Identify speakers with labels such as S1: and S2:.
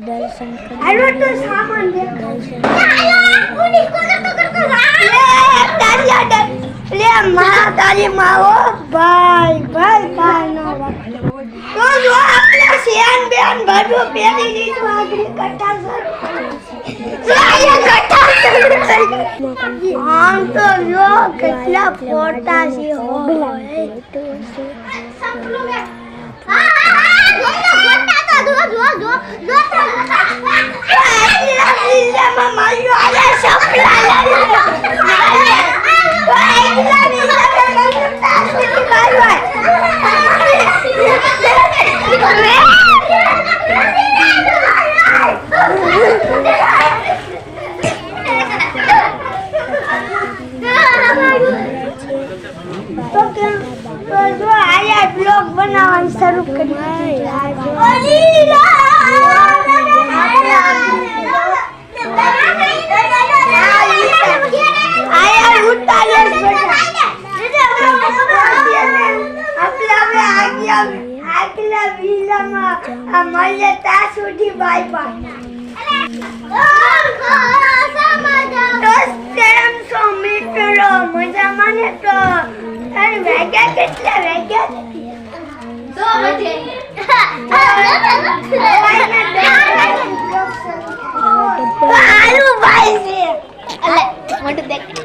S1: दर्शन ले माँ तारी माँ हो भाई भाई पाना तो जो अपने सियान बयान भरो पेरी री तो आगरी कट्टा सर जो ये कट्टा हम तो जो कितना फोटा सी हो सब लोग तो आया ब्लॉग बनाना शुरू करिए आया उतारे आपला विलमा मला तासुधी बाय बाय मजा माने तो अरे वेग्या कितल्या वेग्या 2 वाजे आलू भाई से अले मोठं देख